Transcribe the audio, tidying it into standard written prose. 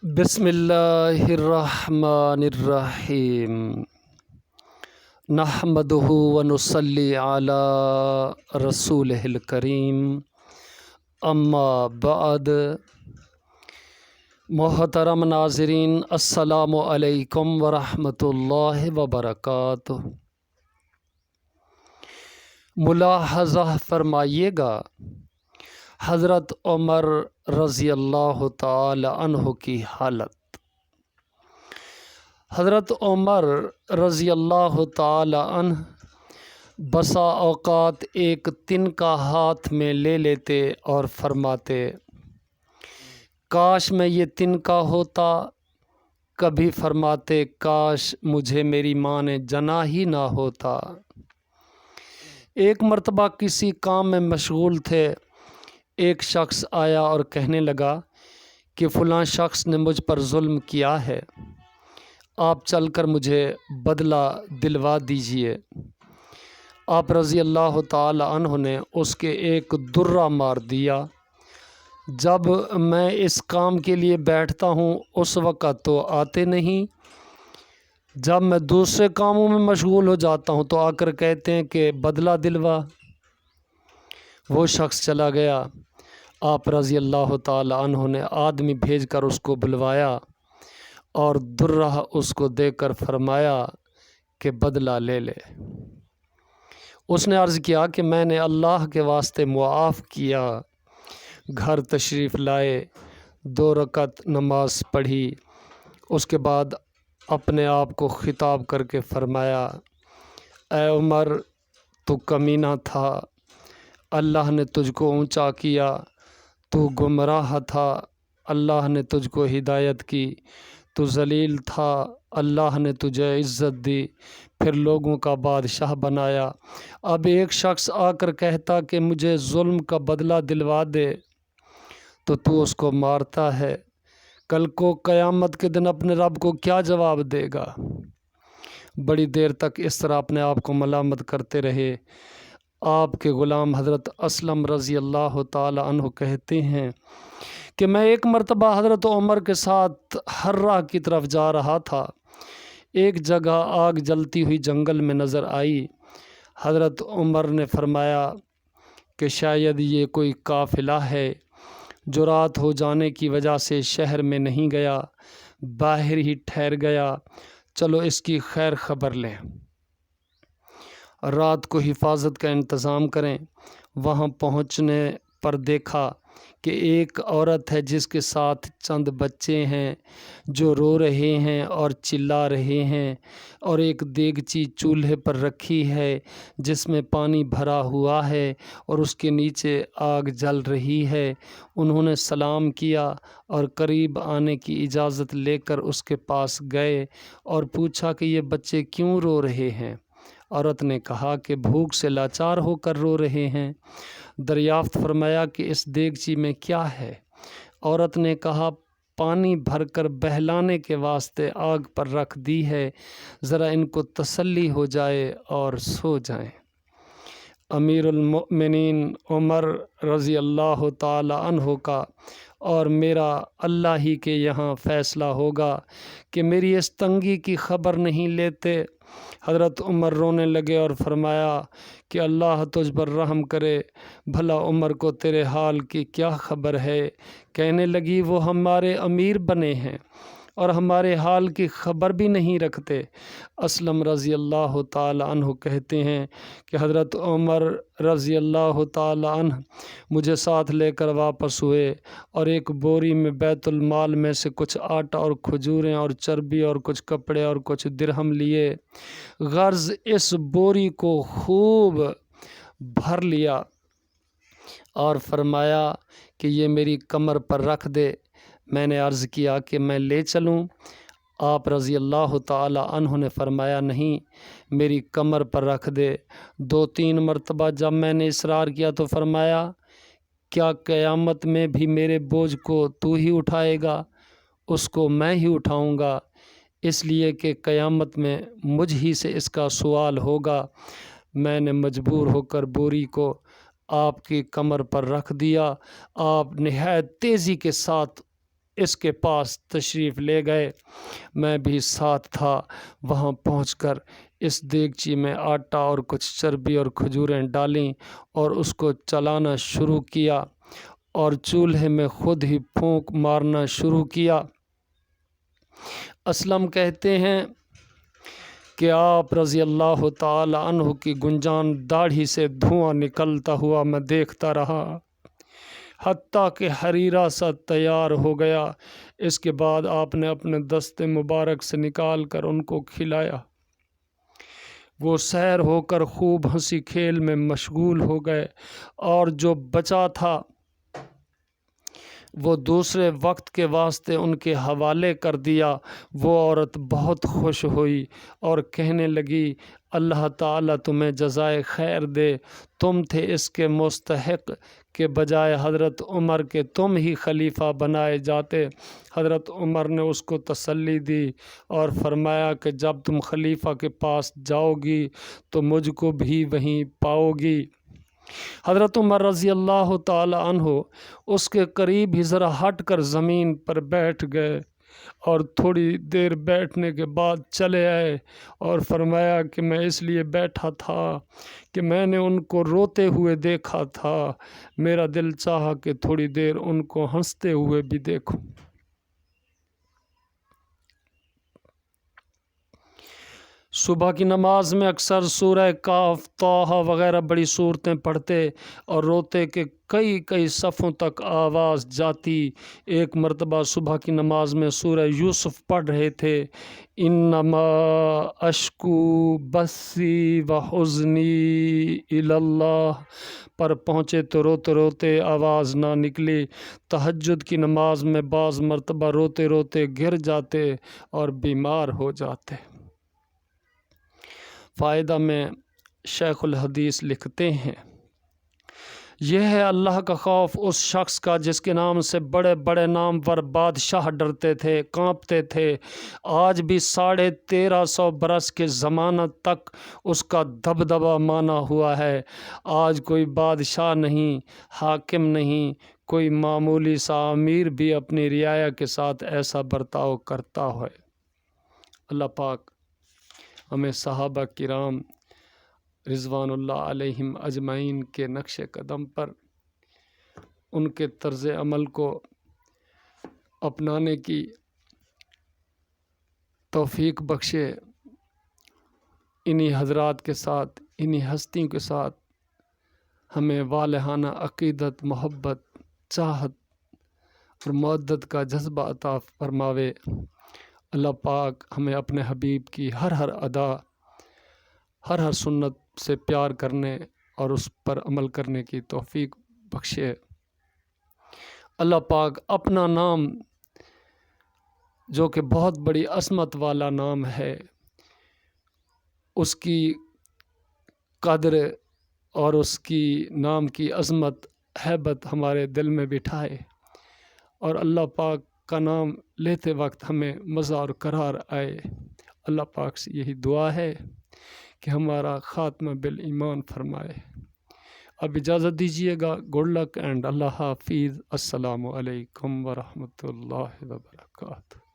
بسم اللہ الرحمن الرحیم نحمدہ ونصلی علی رسولہ الکریم اما بعد۔ محترم ناظرین، السلام علیکم ورحمۃ اللہ وبرکاتہ۔ ملاحظہ فرمائیے گا، حضرت عمر رضی اللہ تعالی عنہ کی حالت۔ حضرت عمر رضی اللہ تعالی عنہ بسا اوقات ایک تنکا ہاتھ میں لے لیتے اور فرماتے، کاش میں یہ تنکا ہوتا۔ کبھی فرماتے، کاش مجھے میری ماں نے جنا ہی نہ ہوتا۔ ایک مرتبہ کسی کام میں مشغول تھے، ایک شخص آیا اور کہنے لگا کہ فلاں شخص نے مجھ پر ظلم کیا ہے، آپ چل کر مجھے بدلہ دلوا دیجئے۔ آپ رضی اللہ تعالی عنہ نے اس کے ایک درہ مار دیا۔ جب میں اس کام کے لیے بیٹھتا ہوں اس وقت تو آتے نہیں، جب میں دوسرے کاموں میں مشغول ہو جاتا ہوں تو آ کر کہتے ہیں کہ بدلہ دلوا۔ وہ شخص چلا گیا۔ آپ رضی اللہ تعالی عنہ نے آدمی بھیج کر اس کو بلوایا اور درہ اس کو دے کر فرمایا کہ بدلہ لے لے۔ اس نے عرض کیا کہ میں نے اللہ کے واسطے معاف کیا۔ گھر تشریف لائے، 2 رکعت نماز پڑھی، اس کے بعد اپنے آپ کو خطاب کر کے فرمایا، اے عمر، تو کمینہ تھا، اللہ نے تجھ کو اونچا کیا۔ تو گمراہ تھا، اللہ نے تجھ کو ہدایت کی۔ تو ذلیل تھا، اللہ نے تجھے عزت دی، پھر لوگوں کا بادشاہ بنایا۔ اب ایک شخص آ کر کہتا کہ مجھے ظلم کا بدلہ دلوا دے تو اس کو مارتا ہے، کل کو قیامت کے دن اپنے رب کو کیا جواب دے گا؟ بڑی دیر تک اس طرح اپنے آپ کو ملامت کرتے رہے۔ آپ کے غلام حضرت اسلم رضی اللہ تعالی عنہ کہتے ہیں کہ میں ایک مرتبہ حضرت عمر کے ساتھ حرہ کی طرف جا رہا تھا۔ ایک جگہ آگ جلتی ہوئی جنگل میں نظر آئی۔ حضرت عمر نے فرمایا کہ شاید یہ کوئی قافلہ ہے جو رات ہو جانے کی وجہ سے شہر میں نہیں گیا، باہر ہی ٹھہر گیا، چلو اس کی خیر خبر لیں، رات کو حفاظت کا انتظام کریں۔ وہاں پہنچنے پر دیکھا کہ ایک عورت ہے جس کے ساتھ چند بچے ہیں جو رو رہے ہیں اور چلا رہے ہیں، اور ایک دیگچی چولہے پر رکھی ہے جس میں پانی بھرا ہوا ہے اور اس کے نیچے آگ جل رہی ہے۔ انہوں نے سلام کیا اور قریب آنے کی اجازت لے کر اس کے پاس گئے اور پوچھا کہ یہ بچے کیوں رو رہے ہیں؟ عورت نے کہا کہ بھوک سے لاچار ہو کر رو رہے ہیں۔ دریافت فرمایا کہ اس دیگچی میں کیا ہے؟ عورت نے کہا، پانی بھر کر بہلانے کے واسطے آگ پر رکھ دی ہے، ذرا ان کو تسلی ہو جائے اور سو جائیں۔ امیر المؤمنین عمر رضی اللہ تعالی عنہ کا اور میرا اللہ ہی کے یہاں فیصلہ ہوگا کہ میری اس تنگی کی خبر نہیں لیتے۔ حضرت عمر رونے لگے اور فرمایا کہ اللہ تجھ پر رحم کرے، بھلا عمر کو تیرے حال کی کیا خبر ہے؟ کہنے لگی، وہ ہمارے امیر بنے ہیں اور ہمارے حال کی خبر بھی نہیں رکھتے۔ اسلم رضی اللہ تعالی عنہ کہتے ہیں کہ حضرت عمر رضی اللہ تعالی عنہ مجھے ساتھ لے کر واپس ہوئے اور ایک بوری میں بیت المال میں سے کچھ آٹا اور کھجوریں اور چربی اور کچھ کپڑے اور کچھ درہم لیے۔ غرض اس بوری کو خوب بھر لیا اور فرمایا کہ یہ میری کمر پر رکھ دے۔ میں نے عرض کیا کہ میں لے چلوں؟ آپ رضی اللہ تعالی عنہ نے فرمایا، نہیں، میری کمر پر رکھ دے۔ 2-3 مرتبہ جب میں نے اصرار کیا تو فرمایا، کیا قیامت میں بھی میرے بوجھ کو تو ہی اٹھائے گا؟ اس کو میں ہی اٹھاؤں گا، اس لیے کہ قیامت میں مجھ ہی سے اس کا سوال ہوگا۔ میں نے مجبور ہو کر بوری کو آپ کی کمر پر رکھ دیا۔ آپ نہایت تیزی کے ساتھ اس کے پاس تشریف لے گئے، میں بھی ساتھ تھا۔ وہاں پہنچ کر اس دیگچی میں آٹا اور کچھ چربی اور کھجوریں ڈالیں اور اس کو چلانا شروع کیا اور چولہے میں خود ہی پھونک مارنا شروع کیا۔ اسلم کہتے ہیں کہ آپ رضی اللہ تعالی عنہ کی گنجان داڑھی سے دھواں نکلتا ہوا میں دیکھتا رہا، حتیٰ کہ حریرہ سا تیار ہو گیا۔ اس کے بعد آپ نے اپنے دست مبارک سے نکال کر ان کو کھلایا۔ وہ سیر ہو کر خوب ہنسی کھیل میں مشغول ہو گئے اور جو بچا تھا وہ دوسرے وقت کے واسطے ان کے حوالے کر دیا۔ وہ عورت بہت خوش ہوئی اور کہنے لگی، اللہ تعالیٰ تمہیں جزائے خیر دے، تم تھے اس کے مستحق کہ بجائے حضرت عمر کے تم ہی خلیفہ بنائے جاتے۔ حضرت عمر نے اس کو تسلی دی اور فرمایا کہ جب تم خلیفہ کے پاس جاؤ گی تو مجھ کو بھی وہیں پاؤ گی۔ حضرت عمر رضی اللہ تعالی عنہ اس کے قریب ہی ذرا ہٹ کر زمین پر بیٹھ گئے اور تھوڑی دیر بیٹھنے کے بعد چلے آئے اور فرمایا کہ میں اس لیے بیٹھا تھا کہ میں نے ان کو روتے ہوئے دیکھا تھا، میرا دل چاہا کہ تھوڑی دیر ان کو ہنستے ہوئے بھی دیکھوں۔ صبح کی نماز میں اکثر سورہ کاف، طٰہٰ وغیرہ بڑی صورتیں پڑھتے اور روتے کہ کئی صفوں تک آواز جاتی۔ ایک مرتبہ صبح کی نماز میں سورہ یوسف پڑھ رہے تھے، انما اشکو بثی و حزنی الی اللہ پر پہنچے تو روتے روتے آواز نہ نکلی۔ تہجد کی نماز میں بعض مرتبہ روتے روتے گر جاتے اور بیمار ہو جاتے۔ فائدہ میں شیخ الحدیث لکھتے ہیں، یہ ہے اللہ کا خوف اس شخص کا جس کے نام سے بڑے بڑے نامور بادشاہ ڈرتے تھے، کانپتے تھے۔ آج بھی 1350 برس کے زمانہ تک اس کا دبدبہ مانا ہوا ہے۔ آج کوئی بادشاہ نہیں، حاکم نہیں، کوئی معمولی سا امیر بھی اپنی رعایا کے ساتھ ایسا برتاؤ کرتا ہے۔ اللہ پاک ہمیں صحابہ کرام رضوان اللہ علیہم اجمعین کے نقش قدم پر ان کے طرز عمل کو اپنانے کی توفیق بخشے۔ انہی حضرات کے ساتھ، انہی ہستیوں کے ساتھ ہمیں والہانہ عقیدت، محبت، چاہت اور مودت کا جذبہ عطا فرماوے۔ اللہ پاک ہمیں اپنے حبیب کی ہر ادا، ہر سنت سے پیار کرنے اور اس پر عمل کرنے کی توفیق بخشے۔ اللہ پاک اپنا نام جو کہ بہت بڑی عظمت والا نام ہے، اس کی قدر اور اس کی نام کی عظمت، ہیبت ہمارے دل میں بٹھائے، اور اللہ پاک کا نام لیتے وقت ہمیں مزہ اور قرار آئے۔ اللہ پاک سے یہی دعا ہے کہ ہمارا خاتمہ بالایمان فرمائے۔ اب اجازت دیجیے گا، گڈ لک اینڈ اللہ حافظ۔ السلام علیکم ورحمۃ اللہ وبرکاتہ۔